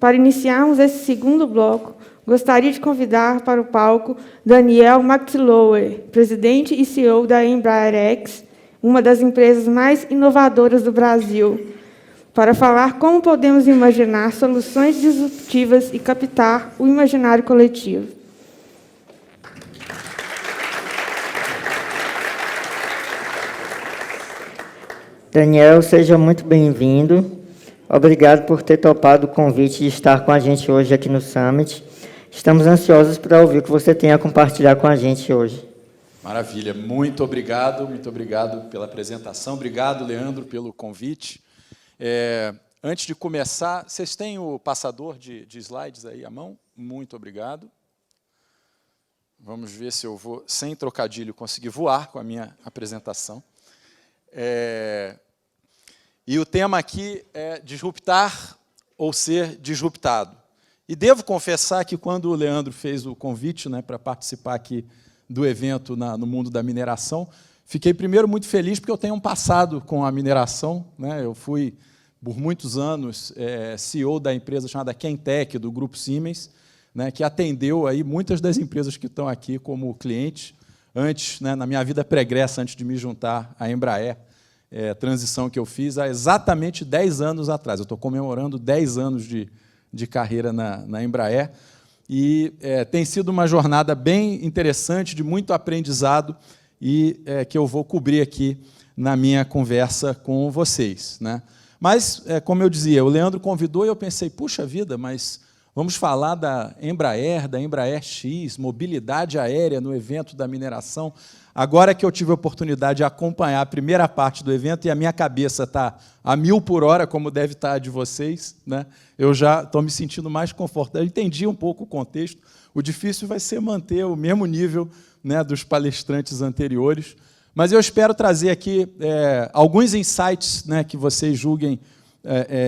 Para iniciarmos esse segundo bloco, gostaria de convidar para o palco Daniel Maxilower, presidente e CEO da EmbraerX, uma das empresas mais inovadoras do Brasil, para falar como podemos imaginar soluções disruptivas e captar o imaginário coletivo. Daniel, seja muito bem-vindo. Obrigado por ter topado o convite de estar com a gente hoje aqui no Summit. Estamos ansiosos para ouvir o que você tem a compartilhar com a gente hoje. Maravilha, muito obrigado pela apresentação. Obrigado, Leandro, pelo convite. Antes de começar, vocês têm o passador de slides aí à mão? Muito obrigado. Vamos ver se eu vou, sem trocadilho, conseguir voar com a minha apresentação. E o tema aqui é disruptar ou ser disruptado. E devo confessar que, quando o Leandro fez o convite, né, para participar aqui do evento no mundo da mineração, fiquei, primeiro, muito feliz, porque eu tenho um passado com a mineração, né? Eu fui, por muitos anos, CEO da empresa chamada Chemtech, do Grupo Siemens, né, que atendeu aí muitas das empresas que estão aqui como clientes, antes, né, na minha vida pregressa, antes de me juntar à Embraer, transição que eu fiz há exatamente 10 anos atrás. Eu estou comemorando 10 anos de carreira na Embraer, e tem sido uma jornada bem interessante, de muito aprendizado, e que eu vou cobrir aqui na minha conversa com vocês, né? Mas, como eu dizia, o Leandro convidou e eu pensei, puxa vida, mas vamos falar da Embraer X, mobilidade aérea no evento da mineração. Agora que eu tive a oportunidade de acompanhar a primeira parte do evento e a minha cabeça está a 1000 por hora, como deve estar a de vocês, né? Eu já estou me sentindo mais confortável. Eu entendi um pouco o contexto. O difícil vai ser manter o mesmo nível, né, dos palestrantes anteriores. Mas eu espero trazer aqui alguns insights, né, que vocês julguem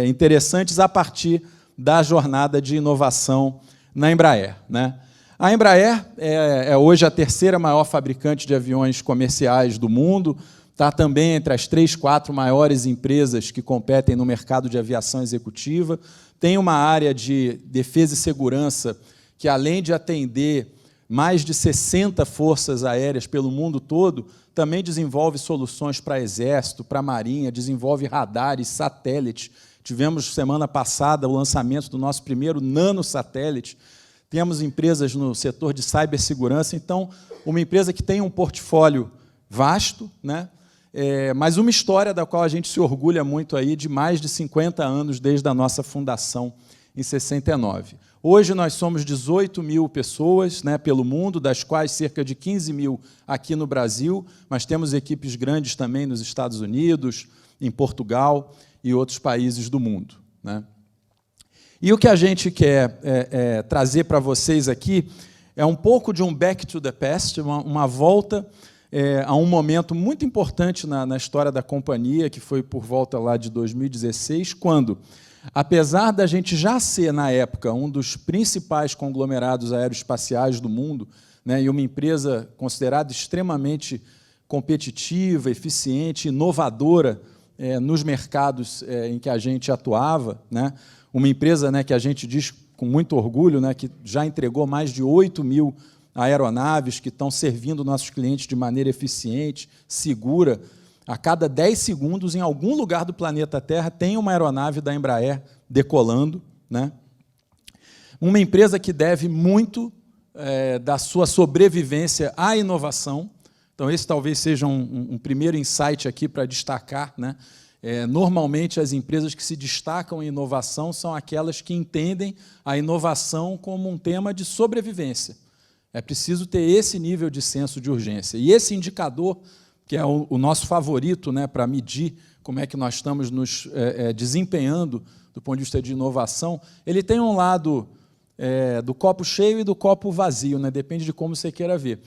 interessantes a partir da jornada de inovação na Embraer, né? A Embraer é hoje a terceira maior fabricante de aviões comerciais do mundo, está também entre as 3, 4 maiores empresas que competem no mercado de aviação executiva, tem uma área de defesa e segurança que, além de atender mais de 60 forças aéreas pelo mundo todo, também desenvolve soluções para exército, para marinha, desenvolve radares, satélites. Tivemos, semana passada, o lançamento do nosso primeiro nanosatélite. Temos empresas no setor de cibersegurança. Então, uma empresa que tem um portfólio vasto, né? Mas uma história da qual a gente se orgulha muito aí, de mais de 50 anos desde a nossa fundação, em 69. Hoje, nós somos 18 mil pessoas, né, pelo mundo, das quais cerca de 15 mil aqui no Brasil, mas temos equipes grandes também nos Estados Unidos, em Portugal e outros países do mundo, né? E o que a gente quer trazer para vocês aqui é um pouco de um back to the past, uma volta a um momento muito importante na história da companhia, que foi por volta lá de 2016, quando, apesar da gente já ser, na época, um dos principais conglomerados aeroespaciais do mundo, né, e uma empresa considerada extremamente competitiva, eficiente, inovadora nos mercados em que a gente atuava, né, uma empresa, né, que a gente diz com muito orgulho, né, que já entregou mais de 8 mil aeronaves que estão servindo nossos clientes de maneira eficiente, segura. A cada 10 segundos, em algum lugar do planeta Terra, tem uma aeronave da Embraer decolando, né? Uma empresa que deve muito da sua sobrevivência à inovação. Então, esse talvez seja um primeiro insight aqui para destacar, né? Normalmente, as empresas que se destacam em inovação são aquelas que entendem a inovação como um tema de sobrevivência. É preciso ter esse nível de senso de urgência. E esse indicador, que é o nosso favorito, né, para medir como é que nós estamos nos desempenhando do ponto de vista de inovação, ele tem um lado do copo cheio e do copo vazio, né, depende de como você queira ver.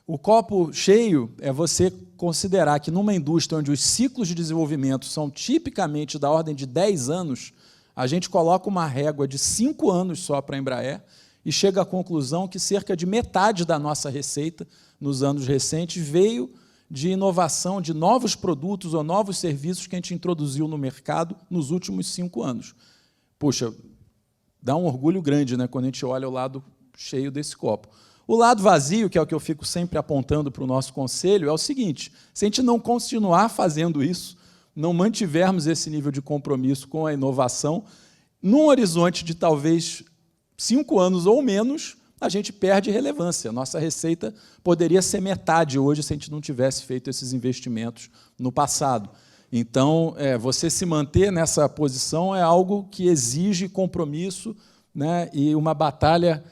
O copo cheio é você considerar que, numa indústria onde os ciclos de desenvolvimento são tipicamente da ordem de 10 anos, a gente coloca uma régua de 5 anos só para a Embraer e chega à conclusão que cerca de metade da nossa receita, nos anos recentes, veio de inovação, de novos produtos ou novos serviços que a gente introduziu no mercado nos últimos 5 anos. Puxa, dá um orgulho grande, né, quando a gente olha o lado cheio desse copo. O lado vazio, que é o que eu fico sempre apontando para o nosso conselho, é o seguinte: se a gente não continuar fazendo isso, não mantivermos esse nível de compromisso com a inovação, num horizonte de talvez 5 anos ou menos, a gente perde relevância. Nossa receita poderia ser metade hoje se a gente não tivesse feito esses investimentos no passado. Então, você se manter nessa posição é algo que exige compromisso, né, e uma batalha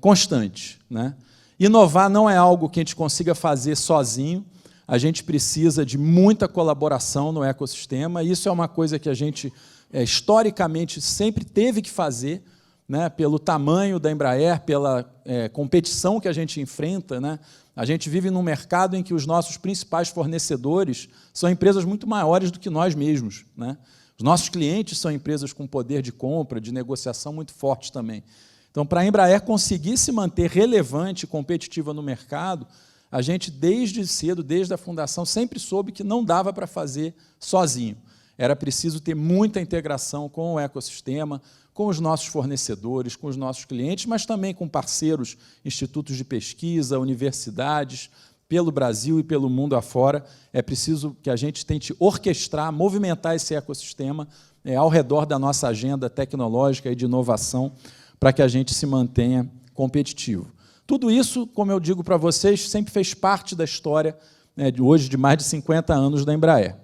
constante, né? Inovar não é algo que a gente consiga fazer sozinho, a gente precisa de muita colaboração no ecossistema, e isso é uma coisa que a gente, historicamente, sempre teve que fazer, né, pelo tamanho da Embraer, pela competição que a gente enfrenta, né? A gente vive num mercado em que os nossos principais fornecedores são empresas muito maiores do que nós mesmos, né? Os nossos clientes são empresas com poder de compra, de negociação muito fortes também. Então, para a Embraer conseguir se manter relevante e competitiva no mercado, a gente, desde cedo, desde a fundação, sempre soube que não dava para fazer sozinho. Era preciso ter muita integração com o ecossistema, com os nossos fornecedores, com os nossos clientes, mas também com parceiros, institutos de pesquisa, universidades, pelo Brasil e pelo mundo afora. É preciso que a gente tente orquestrar, movimentar esse ecossistema ao redor da nossa agenda tecnológica e de inovação, para que a gente se mantenha competitivo. Tudo isso, como eu digo para vocês, sempre fez parte da história, né, de hoje, de mais de 50 anos da Embraer.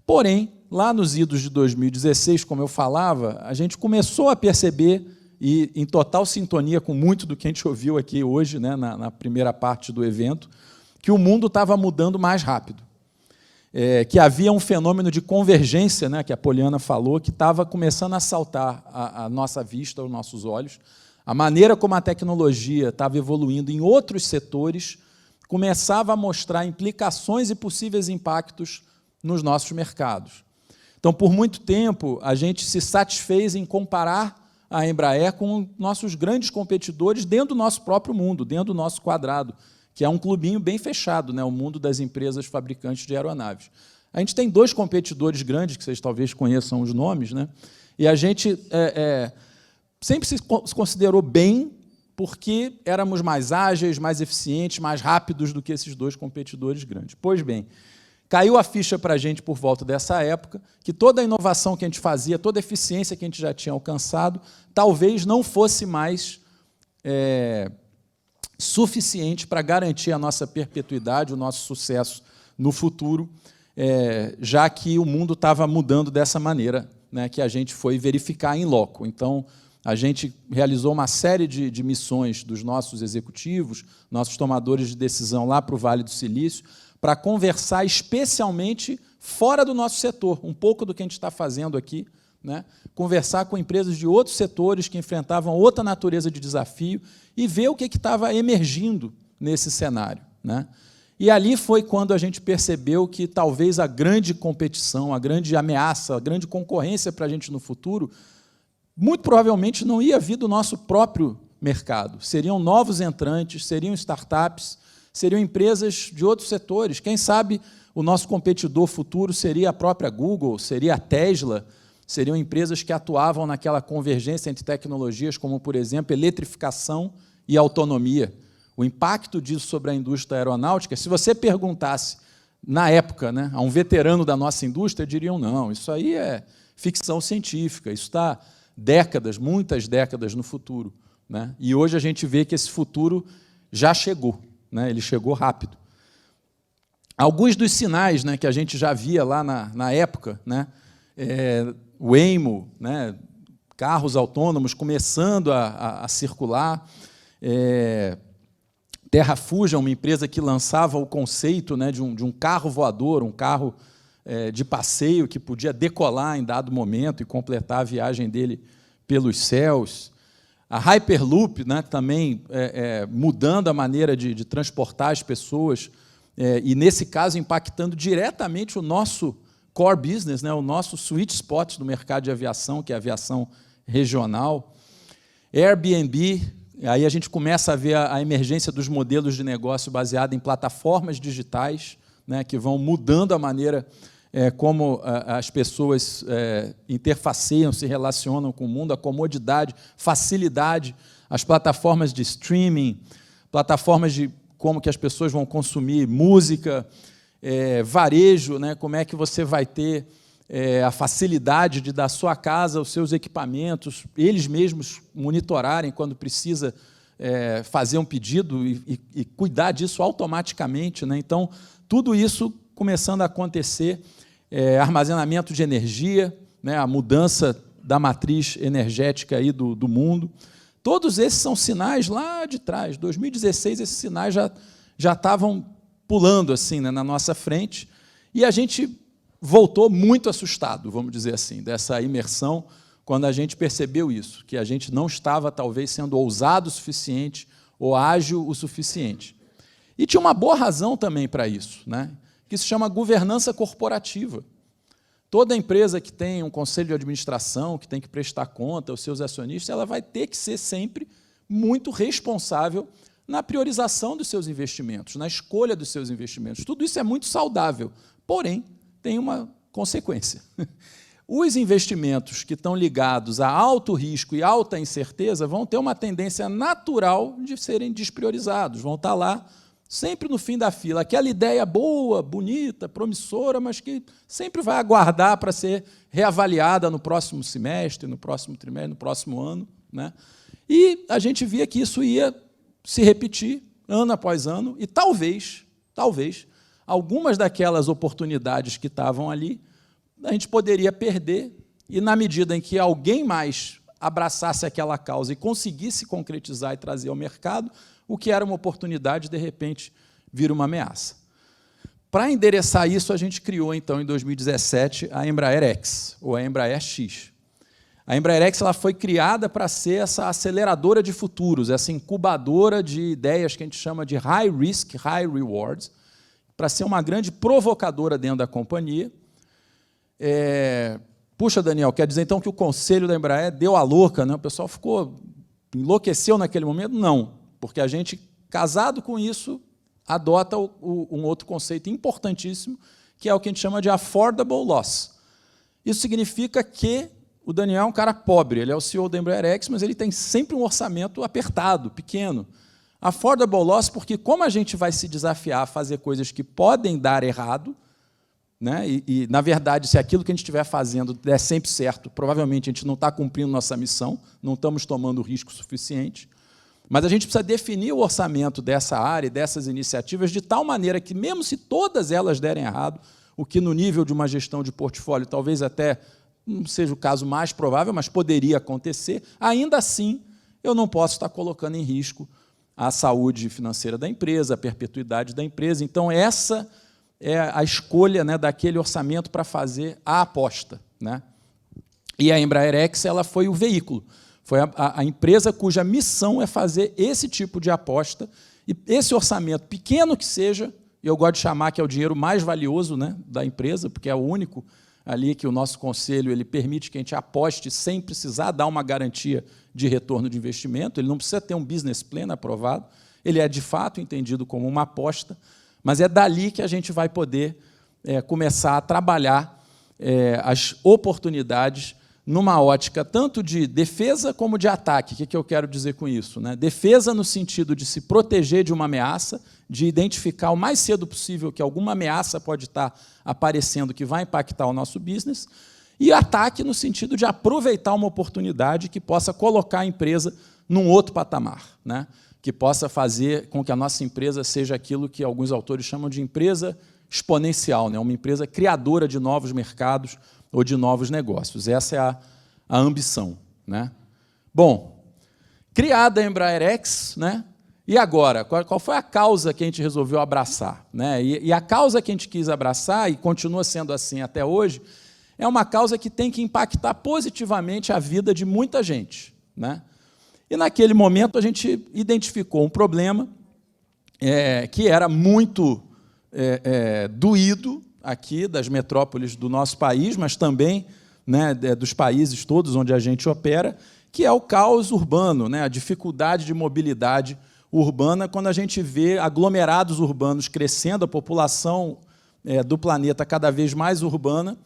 Porém, lá nos idos de 2016, como eu falava, a gente começou a perceber, e em total sintonia com muito do que a gente ouviu aqui hoje, né, na primeira parte do evento, que o mundo estava mudando mais rápido. Que havia um fenômeno de convergência, né, que a Poliana falou, que estava começando a saltar a nossa vista, aos nossos olhos. A maneira como a tecnologia estava evoluindo em outros setores começava a mostrar implicações e possíveis impactos nos nossos mercados. Então, por muito tempo, a gente se satisfez em comparar a Embraer com nossos grandes competidores dentro do nosso próprio mundo, dentro do nosso quadrado, que é um clubinho bem fechado, né, o mundo das empresas fabricantes de aeronaves. A gente tem 2 competidores grandes, que vocês talvez conheçam os nomes, né, e a gente sempre se considerou bem porque éramos mais ágeis, mais eficientes, mais rápidos do que esses 2 competidores grandes. Pois bem, caiu a ficha para a gente, por volta dessa época, que toda a inovação que a gente fazia, toda a eficiência que a gente já tinha alcançado, talvez não fosse mais suficiente para garantir a nossa perpetuidade, o nosso sucesso no futuro, já que o mundo estava mudando dessa maneira, né, que a gente foi verificar em loco. Então, a gente realizou uma série de missões dos nossos executivos, nossos tomadores de decisão lá para o Vale do Silício, para conversar especialmente fora do nosso setor, um pouco do que a gente está fazendo aqui, né? Conversar com empresas de outros setores que enfrentavam outra natureza de desafio e ver o que estava emergindo nesse cenário, né? E ali foi quando a gente percebeu que talvez a grande competição, a grande ameaça, a grande concorrência para a gente no futuro, muito provavelmente não ia vir do nosso próprio mercado. Seriam novos entrantes, seriam startups, seriam empresas de outros setores. Quem sabe o nosso competidor futuro seria a própria Google, seria a Tesla, seriam empresas que atuavam naquela convergência entre tecnologias como, por exemplo, eletrificação e autonomia. O impacto disso sobre a indústria aeronáutica, se você perguntasse, na época, né, a um veterano da nossa indústria, diriam, não, isso aí é ficção científica, isso está décadas, muitas décadas no futuro, né? E hoje a gente vê que esse futuro já chegou, né? Ele chegou rápido. Alguns dos sinais, né, que a gente já via lá na época, né, Waymo, né, carros autônomos começando a circular, Terra Fusion, uma empresa que lançava o conceito, né, de um carro voador, um carro de passeio que podia decolar em dado momento e completar a viagem dele pelos céus. A Hyperloop, né, também mudando a maneira de transportar as pessoas, e, nesse caso, impactando diretamente o nosso core business, né, o nosso sweet spot do mercado de aviação, que é a aviação regional. Airbnb, aí a gente começa a ver a emergência dos modelos de negócio baseado em plataformas digitais, né, que vão mudando a maneira como as pessoas interfaceiam, se relacionam com o mundo, a comodidade, facilidade, as plataformas de streaming, plataformas de como que as pessoas vão consumir música, varejo, né, como é que você vai ter a facilidade de, da sua casa, os seus equipamentos, eles mesmos monitorarem quando precisa fazer um pedido e cuidar disso automaticamente, né? Então, tudo isso começando a acontecer, armazenamento de energia, né, a mudança da matriz energética aí do mundo. Todos esses são sinais lá de trás. 2016, esses sinais já estavam pulando assim, né, na nossa frente, e a gente voltou muito assustado, vamos dizer assim, dessa imersão, quando a gente percebeu isso, que a gente não estava, talvez, sendo ousado o suficiente ou ágil o suficiente. E tinha uma boa razão também para isso, né, que se chama governança corporativa. Toda empresa que tem um conselho de administração, que tem que prestar conta aos seus acionistas, ela vai ter que ser sempre muito responsável na priorização dos seus investimentos, na escolha dos seus investimentos. Tudo isso é muito saudável, porém, tem uma consequência. Os investimentos que estão ligados a alto risco e alta incerteza vão ter uma tendência natural de serem despriorizados, vão estar lá sempre no fim da fila. Aquela ideia boa, bonita, promissora, mas que sempre vai aguardar para ser reavaliada no próximo semestre, no próximo trimestre, no próximo ano, né? E a gente via que isso ia se repetir ano após ano, e talvez, algumas daquelas oportunidades que estavam ali, a gente poderia perder, e na medida em que alguém mais abraçasse aquela causa e conseguisse concretizar e trazer ao mercado, o que era uma oportunidade, de repente, vira uma ameaça. Para endereçar isso, a gente criou, então, em 2017, a Embraer X, ou a Embraer X. A Embraer X ela foi criada para ser essa aceleradora de futuros, essa incubadora de ideias que a gente chama de high risk, high rewards, para ser uma grande provocadora dentro da companhia. Puxa, Daniel, quer dizer então que o conselho da Embraer deu a louca, né? O pessoal enlouqueceu naquele momento? Não, porque a gente, casado com isso, adota um outro conceito importantíssimo, que é o que a gente chama de affordable loss. Isso significa que o Daniel é um cara pobre, ele é o CEO da Embraer X, mas ele tem sempre um orçamento apertado, pequeno. Affordable loss, porque como a gente vai se desafiar a fazer coisas que podem dar errado, né, e, na verdade, se aquilo que a gente estiver fazendo der sempre certo, provavelmente a gente não está cumprindo nossa missão, não estamos tomando risco suficiente, mas a gente precisa definir o orçamento dessa área, dessas iniciativas, de tal maneira que, mesmo se todas elas derem errado, o que no nível de uma gestão de portfólio talvez até não seja o caso mais provável, mas poderia acontecer, ainda assim eu não posso estar colocando em risco a saúde financeira da empresa, a perpetuidade da empresa. Então, essa é a escolha, né, daquele orçamento para fazer a aposta, né? E a Embraer X ela foi o veículo, foi a empresa cuja missão é fazer esse tipo de aposta, e esse orçamento, pequeno que seja, eu gosto de chamar que é o dinheiro mais valioso, né, da empresa, porque é o único ali que o nosso conselho ele permite que a gente aposte sem precisar dar uma garantia de retorno de investimento, ele não precisa ter um business plan aprovado, ele é, de fato, entendido como uma aposta, mas é dali que a gente vai poder começar a trabalhar as oportunidades numa ótica tanto de defesa como de ataque. O que eu quero dizer com isso, né? Defesa no sentido de se proteger de uma ameaça, de identificar o mais cedo possível que alguma ameaça pode estar aparecendo que vai impactar o nosso business, e ataque no sentido de aproveitar uma oportunidade que possa colocar a empresa num outro patamar, né? Que possa fazer com que a nossa empresa seja aquilo que alguns autores chamam de empresa exponencial, né? Uma empresa criadora de novos mercados ou de novos negócios. Essa é a ambição, né? Bom, criada a Embraer X, né? E agora? Qual foi a causa que a gente resolveu abraçar, né? E a causa que a gente quis abraçar, e continua sendo assim até hoje, é uma causa que tem que impactar positivamente a vida de muita gente, né? E, naquele momento, a gente identificou um problema que era muito doído aqui das metrópoles do nosso país, mas também, né, dos países todos onde a gente opera, que é o caos urbano, né, a dificuldade de mobilidade urbana, quando a gente vê aglomerados urbanos crescendo, a população do planeta cada vez mais urbana,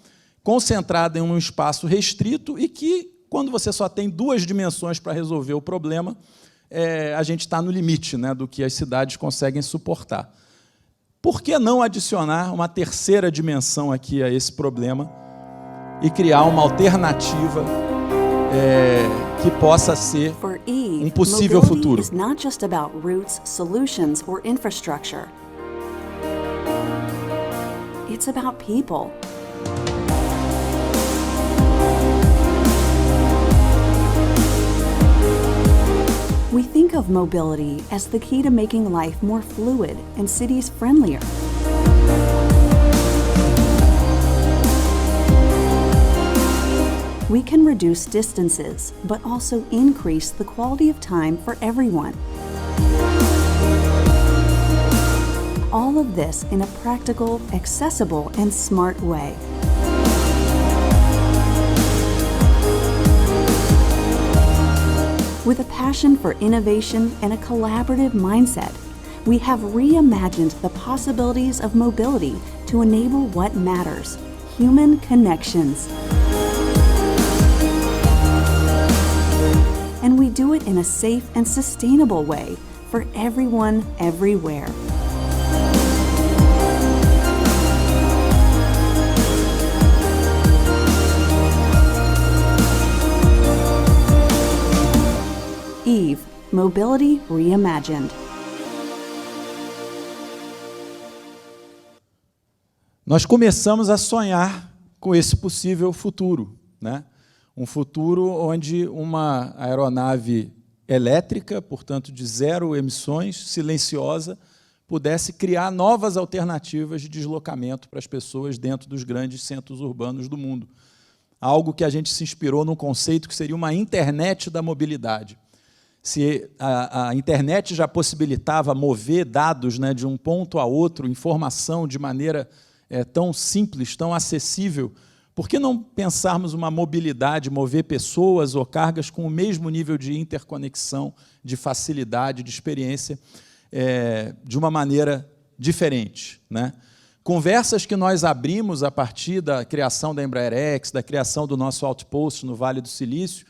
concentrada em um espaço restrito e que, quando você só tem 2 dimensões para resolver o problema, a gente está no limite, né, do que as cidades conseguem suportar. Por que não adicionar uma 3ª dimensão aqui a esse problema e criar uma alternativa que possa ser um possível futuro? Mobility is not just about routes, solutions, or infrastructure. It's about people. We think of mobility as the key to making life more fluid and cities friendlier. We can reduce distances, but also increase the quality of time for everyone. All of this in a practical, accessible, and smart way. With a passion for innovation and a collaborative mindset, we have reimagined the possibilities of mobility to enable what matters: human connections. And we do it in a safe and sustainable way for everyone, everywhere. EVE, Mobility Reimagined. Nós começamos a sonhar com esse possível futuro, né? Um futuro onde uma aeronave elétrica, portanto de 0 emissões, silenciosa, pudesse criar novas alternativas de deslocamento para as pessoas dentro dos grandes centros urbanos do mundo. Algo que a gente se inspirou num conceito que seria uma internet da mobilidade. Se a internet já possibilitava mover dados, né, de um ponto a outro, informação de maneira tão simples, tão acessível, por que não pensarmos uma mobilidade, mover pessoas ou cargas com o mesmo nível de interconexão, de facilidade, de experiência, de uma maneira diferente, né? Conversas que nós abrimos a partir da criação da Embraer X, da criação do nosso Outpost no Vale do Silício,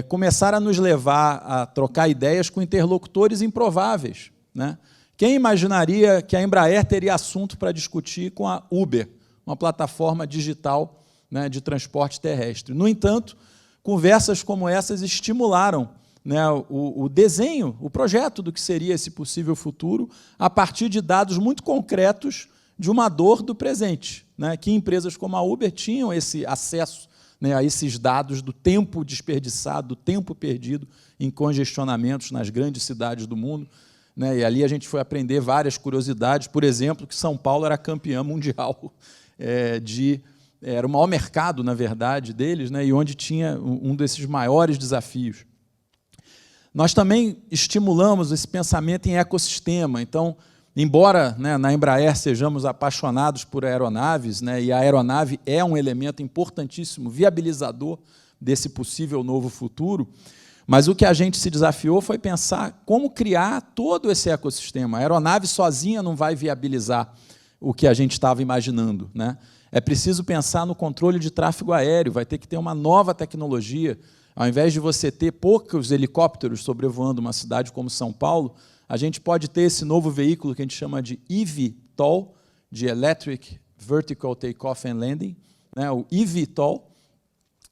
começaram a nos levar a trocar ideias com interlocutores improváveis, né? Quem imaginaria que a Embraer teria assunto para discutir com a Uber, uma plataforma digital, né, de transporte terrestre? No entanto, conversas como essas estimularam, né, o desenho, o projeto do que seria esse possível futuro, a partir de dados muito concretos de uma dor do presente, né, que empresas como a Uber tinham esse acesso, né, a esses dados do tempo desperdiçado, do tempo perdido em congestionamentos nas grandes cidades do mundo, né, e ali a gente foi aprender várias curiosidades, por exemplo, que São Paulo era campeã mundial era o maior mercado, na verdade, deles, né, e onde tinha um desses maiores desafios. Nós também estimulamos esse pensamento em ecossistema. Então, embora, né, na Embraer sejamos apaixonados por aeronaves, né, e a aeronave é um elemento importantíssimo, viabilizador desse possível novo futuro, mas o que a gente se desafiou foi pensar como criar todo esse ecossistema. A aeronave sozinha não vai viabilizar o que a gente estava imaginando, né? É preciso pensar no controle de tráfego aéreo, vai ter que ter uma nova tecnologia. Ao invés de você ter poucos helicópteros sobrevoando uma cidade como São Paulo, a gente pode ter esse novo veículo que a gente chama de eVTOL, de Electric Vertical Takeoff and Landing, né? O eVTOL,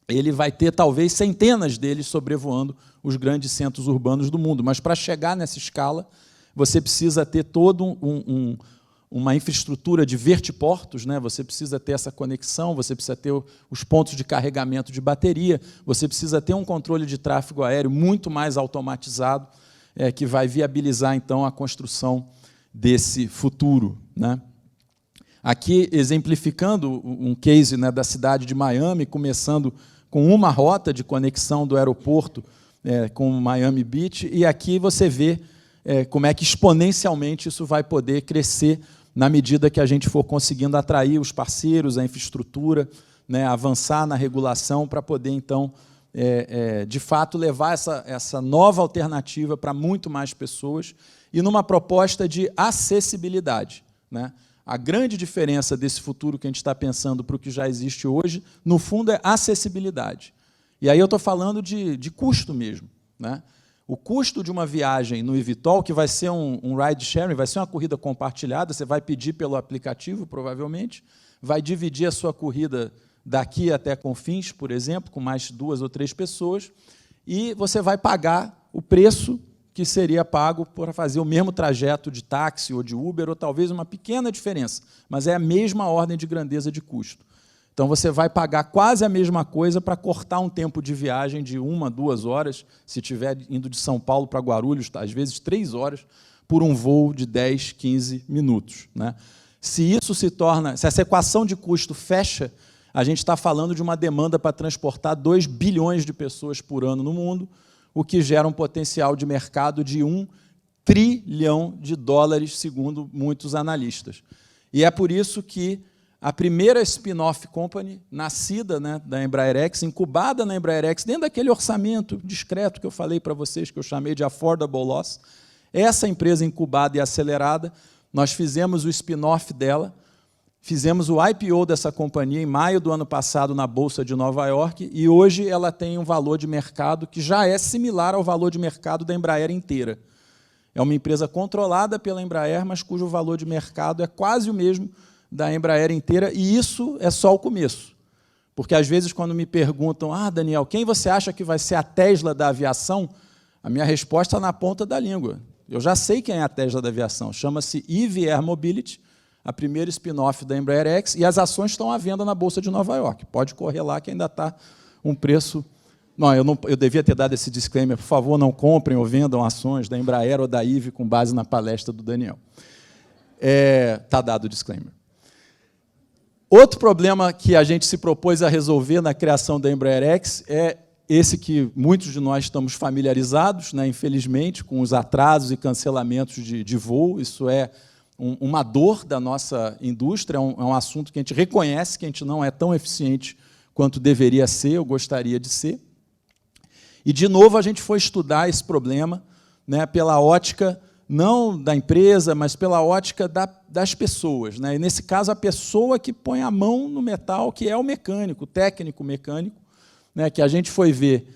ele vai ter talvez centenas deles sobrevoando os grandes centros urbanos do mundo, mas para chegar nessa escala, você precisa ter todo uma infraestrutura de vertiportos, né? Você precisa ter essa conexão, você precisa ter os pontos de carregamento de bateria, você precisa ter um controle de tráfego aéreo muito mais automatizado, que vai viabilizar, então, a construção desse futuro, né? Aqui, exemplificando um case, né, da cidade de Miami, começando com uma rota de conexão do aeroporto com Miami Beach, e aqui você vê como é que exponencialmente isso vai poder crescer na medida que a gente for conseguindo atrair os parceiros, a infraestrutura, né, avançar na regulação para poder, então, de fato, levar essa nova alternativa para muito mais pessoas e numa proposta de acessibilidade, né? A grande diferença desse futuro que a gente está pensando para o que já existe hoje, no fundo, é acessibilidade. E aí eu estou falando de custo mesmo, né? O custo de uma viagem no eVTOL, que vai ser um ride sharing, vai ser uma corrida compartilhada, você vai pedir pelo aplicativo, provavelmente, vai dividir a sua corrida daqui até Confins, por exemplo, com mais 2 ou 3 pessoas, e você vai pagar o preço que seria pago para fazer o mesmo trajeto de táxi ou de Uber, ou talvez uma pequena diferença, mas é a mesma ordem de grandeza de custo. Então, você vai pagar quase a mesma coisa para cortar um tempo de viagem de 1 a 2 horas, se estiver indo de São Paulo para Guarulhos, às vezes 3 horas, por um voo de 10, 15 minutos. Né? Se essa equação de custo fecha, a gente está falando de uma demanda para transportar 2 bilhões de pessoas por ano no mundo, o que gera um potencial de mercado de $1 trilhão, segundo muitos analistas. E é por isso que a primeira spin-off company, nascida, né, da EmbraerX, incubada na EmbraerX, dentro daquele orçamento discreto que eu falei para vocês, que eu chamei de Affordable Loss, essa empresa incubada e acelerada, nós fizemos o spin-off dela, fizemos o IPO dessa companhia em maio do ano passado na Bolsa de Nova York, e hoje ela tem um valor de mercado que já é similar ao valor de mercado da Embraer inteira. É uma empresa controlada pela Embraer, mas cujo valor de mercado é quase o mesmo da Embraer inteira, e isso é só o começo. Porque, às vezes, quando me perguntam, Daniel, quem você acha que vai ser a Tesla da aviação? A minha resposta está na ponta da língua. Eu já sei quem é a Tesla da aviação. Chama-se EVE Air Mobility, a primeira spin-off da EmbraerX, e as ações estão à venda na Bolsa de Nova York. Pode correr lá, que ainda está um preço... eu devia ter dado esse disclaimer. Por favor, não comprem ou vendam ações da Embraer ou da EVE com base na palestra do Daniel. Está dado o disclaimer. Outro problema que a gente se propôs a resolver na criação da EmbraerX é esse que muitos de nós estamos familiarizados, né, infelizmente, com os atrasos e cancelamentos de voo. Isso é uma dor da nossa indústria, é um assunto que a gente reconhece que a gente não é tão eficiente quanto deveria ser, ou gostaria de ser. E, de novo, a gente foi estudar esse problema, né, pela ótica não da empresa, mas pela ótica das pessoas, né? E, nesse caso, a pessoa que põe a mão no metal, que é o mecânico, o técnico mecânico, né? Que a gente foi ver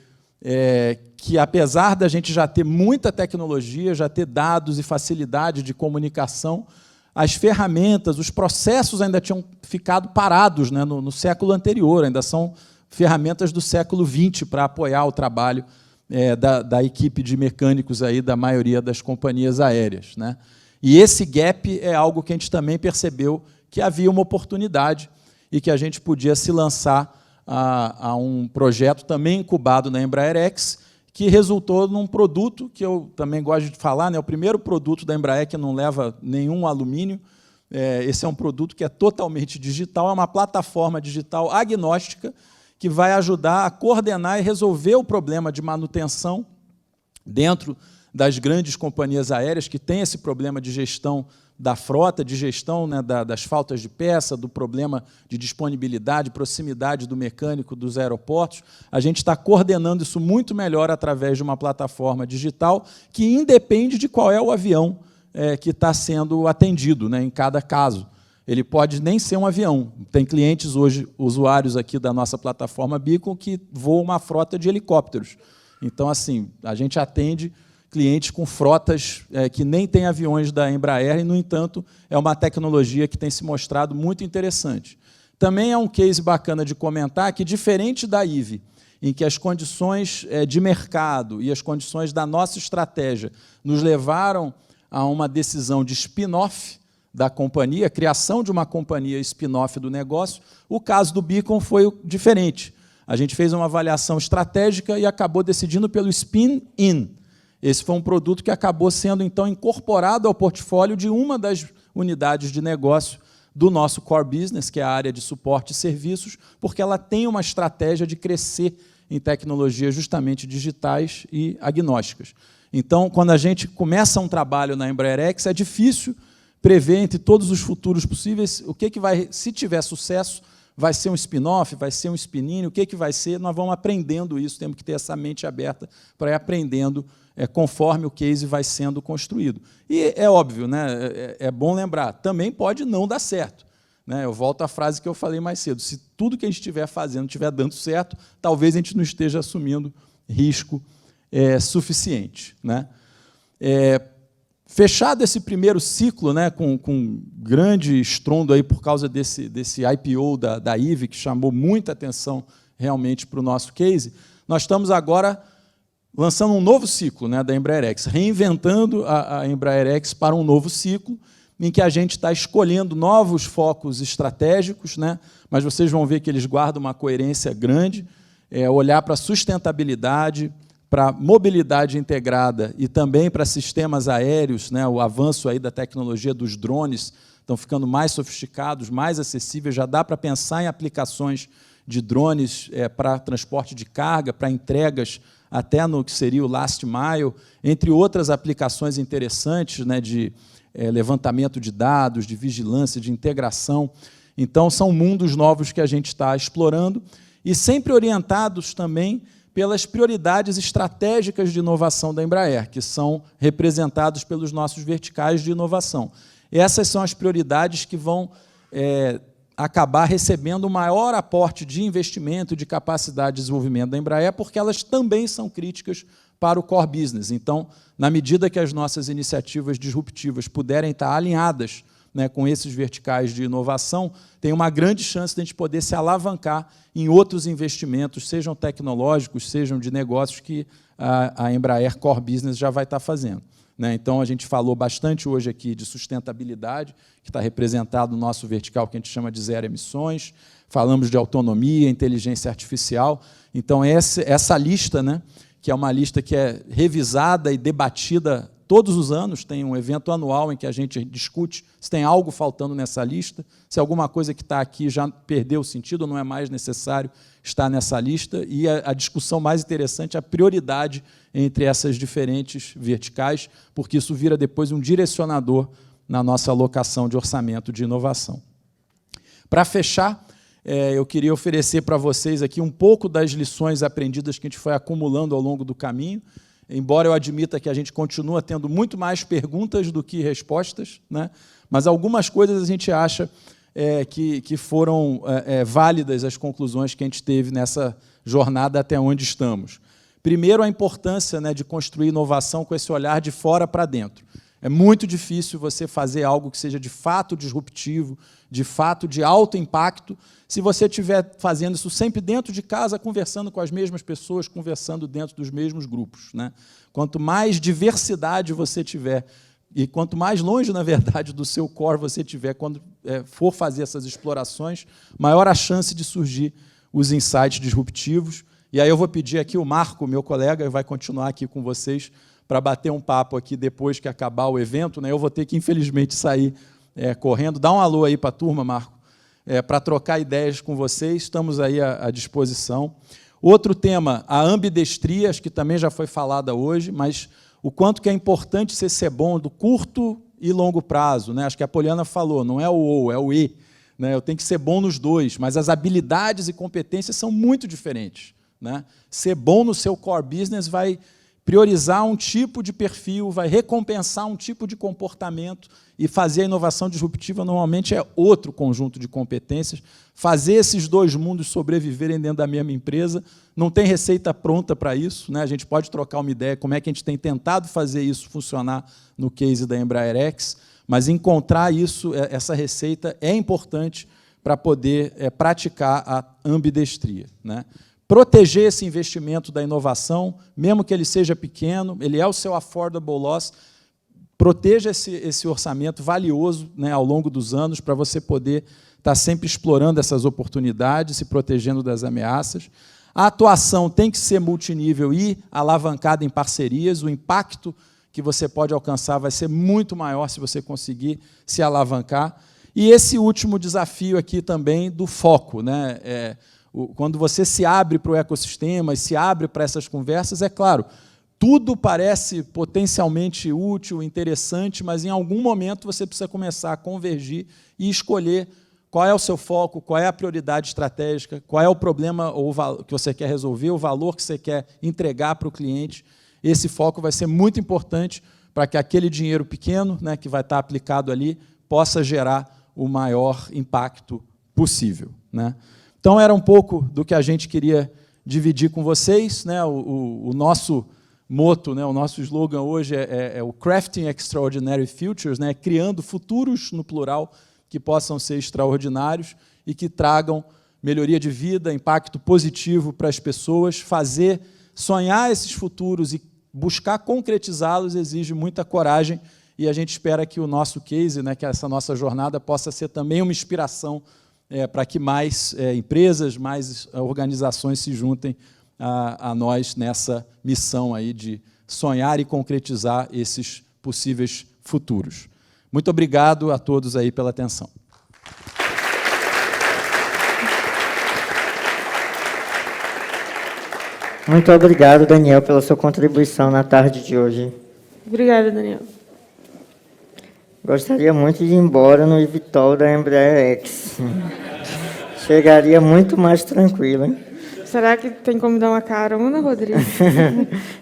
que, apesar da gente já ter muita tecnologia, já ter dados e facilidade de comunicação, as ferramentas, os processos ainda tinham ficado parados, né, no século anterior, ainda são ferramentas do século XX para apoiar o trabalho da equipe de mecânicos aí da maioria das companhias aéreas, né? E esse gap é algo que a gente também percebeu que havia uma oportunidade e que a gente podia se lançar a um projeto também incubado na EmbraerX, que resultou num produto que eu também gosto de falar, né, o primeiro produto da Embraer que não leva nenhum alumínio. Esse é um produto que é totalmente digital, é uma plataforma digital agnóstica, que vai ajudar a coordenar e resolver o problema de manutenção dentro das grandes companhias aéreas, que têm esse problema de gestão da frota, de gestão, né, das faltas de peça, do problema de disponibilidade, proximidade do mecânico dos aeroportos. A gente está coordenando isso muito melhor através de uma plataforma digital que independe de qual é o avião que está sendo atendido, né, em cada caso. Ele pode nem ser um avião. Tem clientes hoje, usuários aqui da nossa plataforma Beacon, que voam uma frota de helicópteros. Então, assim, a gente atende clientes com frotas que nem têm aviões da Embraer, e, no entanto, é uma tecnologia que tem se mostrado muito interessante. Também é um case bacana de comentar que, diferente da EVE, em que as condições de mercado e as condições da nossa estratégia nos levaram a uma decisão de spin-off da companhia, a criação de uma companhia spin-off do negócio, o caso do Beacon foi diferente. A gente fez uma avaliação estratégica e acabou decidindo pelo spin-in. Esse foi um produto que acabou sendo, então, incorporado ao portfólio de uma das unidades de negócio do nosso core business, que é a área de suporte e serviços, porque ela tem uma estratégia de crescer em tecnologias justamente digitais e agnósticas. Então, quando a gente começa um trabalho na EmbraerX, é difícil prever entre todos os futuros possíveis o que vai, se tiver sucesso, vai ser um spin-off, vai ser um spin-in, o que vai ser? Nós vamos aprendendo isso, temos que ter essa mente aberta para ir aprendendo conforme o case vai sendo construído. E é óbvio, né, é bom lembrar, também pode não dar certo. Né? Eu volto à frase que eu falei mais cedo, se tudo que a gente estiver fazendo estiver dando certo, talvez a gente não esteja assumindo risco suficiente. Né? Fechado esse primeiro ciclo, né, com grande estrondo aí por causa desse IPO da IVE, que chamou muita atenção realmente para o nosso case, nós estamos agora lançando um novo ciclo, né, da Embraer-X, reinventando a Embraer-X para um novo ciclo, em que a gente está escolhendo novos focos estratégicos, né, mas vocês vão ver que eles guardam uma coerência grande, olhar para a sustentabilidade, para mobilidade integrada e também para sistemas aéreos, né, o avanço aí da tecnologia dos drones estão ficando mais sofisticados, mais acessíveis, já dá para pensar em aplicações de drones para transporte de carga, para entregas até no que seria o last mile, entre outras aplicações interessantes, né, de levantamento de dados, de vigilância, de integração. Então, são mundos novos que a gente está explorando e sempre orientados também pelas prioridades estratégicas de inovação da Embraer, que são representados pelos nossos verticais de inovação. E essas são as prioridades que vão acabar recebendo o maior aporte de investimento, de capacidade de desenvolvimento da Embraer, porque elas também são críticas para o core business. Então, na medida que as nossas iniciativas disruptivas puderem estar alinhadas, né, com esses verticais de inovação, tem uma grande chance de a gente poder se alavancar em outros investimentos, sejam tecnológicos, sejam de negócios, que a Embraer Core Business já vai estar fazendo. Né? Então, a gente falou bastante hoje aqui de sustentabilidade, que está representado no nosso vertical, que a gente chama de zero emissões, falamos de autonomia, inteligência artificial. Então, essa lista, né, que é uma lista que é revisada e debatida todos os anos, tem um evento anual em que a gente discute se tem algo faltando nessa lista, se alguma coisa que está aqui já perdeu o sentido, não é mais necessário estar nessa lista, e a discussão mais interessante é a prioridade entre essas diferentes verticais, porque isso vira depois um direcionador na nossa alocação de orçamento de inovação. Para fechar, eu queria oferecer para vocês aqui um pouco das lições aprendidas que a gente foi acumulando ao longo do caminho, embora eu admita que a gente continua tendo muito mais perguntas do que respostas, né? Mas algumas coisas a gente acha que foram válidas as conclusões que a gente teve nessa jornada até onde estamos. Primeiro, a importância, né, de construir inovação com esse olhar de fora para dentro. É muito difícil você fazer algo que seja de fato disruptivo, de fato de alto impacto, se você estiver fazendo isso sempre dentro de casa, conversando com as mesmas pessoas, conversando dentro dos mesmos grupos. Né? Quanto mais diversidade você tiver, e quanto mais longe, na verdade, do seu core você tiver, quando for fazer essas explorações, maior a chance de surgir os insights disruptivos. E aí eu vou pedir aqui o Marco, meu colega, vai continuar aqui com vocês, para bater um papo aqui depois que acabar o evento. Né? Eu vou ter que, infelizmente, sair correndo. Dá um alô aí para a turma, Marco, para trocar ideias com vocês. Estamos aí à disposição. Outro tema, a ambidestria, acho que também já foi falada hoje, mas o quanto que é importante ser bom do curto e longo prazo. Né? Acho que a Poliana falou, não é o ou, é o e. Né? Eu tenho que ser bom nos dois, mas as habilidades e competências são muito diferentes. Né? Ser bom no seu core business vai priorizar um tipo de perfil, vai recompensar um tipo de comportamento, e fazer a inovação disruptiva normalmente é outro conjunto de competências. Fazer esses dois mundos sobreviverem dentro da mesma empresa, não tem receita pronta para isso. Né? A gente pode trocar uma ideia como é que a gente tem tentado fazer isso funcionar no case da Embraer-X, mas encontrar isso, essa receita é importante para poder praticar a ambidestria. Né? Proteger esse investimento da inovação, mesmo que ele seja pequeno, ele é o seu affordable loss, proteja esse orçamento valioso, né, ao longo dos anos, para você poder estar sempre explorando essas oportunidades, se protegendo das ameaças. A atuação tem que ser multinível e alavancada em parcerias, o impacto que você pode alcançar vai ser muito maior se você conseguir se alavancar. E esse último desafio aqui também do foco, né? Quando você se abre para o ecossistema e se abre para essas conversas, é claro, tudo parece potencialmente útil, interessante, mas em algum momento você precisa começar a convergir e escolher qual é o seu foco, qual é a prioridade estratégica, qual é o problema que você quer resolver, o valor que você quer entregar para o cliente. Esse foco vai ser muito importante para que aquele dinheiro pequeno, né, que vai estar aplicado ali, possa gerar o maior impacto possível, né? Então, era um pouco do que a gente queria dividir com vocês, né? O nosso motto, né, o nosso slogan hoje é o Crafting Extraordinary Futures, né, criando futuros, no plural, que possam ser extraordinários e que tragam melhoria de vida, impacto positivo para as pessoas. Sonhar esses futuros e buscar concretizá-los exige muita coragem, e a gente espera que o nosso case, né, que essa nossa jornada possa ser também uma inspiração para que mais empresas, mais organizações se juntem a nós nessa missão aí de sonhar e concretizar esses possíveis futuros. Muito obrigado a todos aí pela atenção. Muito obrigado, Daniel, pela sua contribuição na tarde de hoje. Obrigada, Daniel. Gostaria muito de ir embora no eVTOL da Embraer X. Chegaria muito mais tranquilo, hein? Será que tem como dar uma carona, Rodrigo?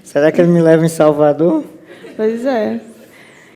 Será que ele me leva em Salvador? Pois é.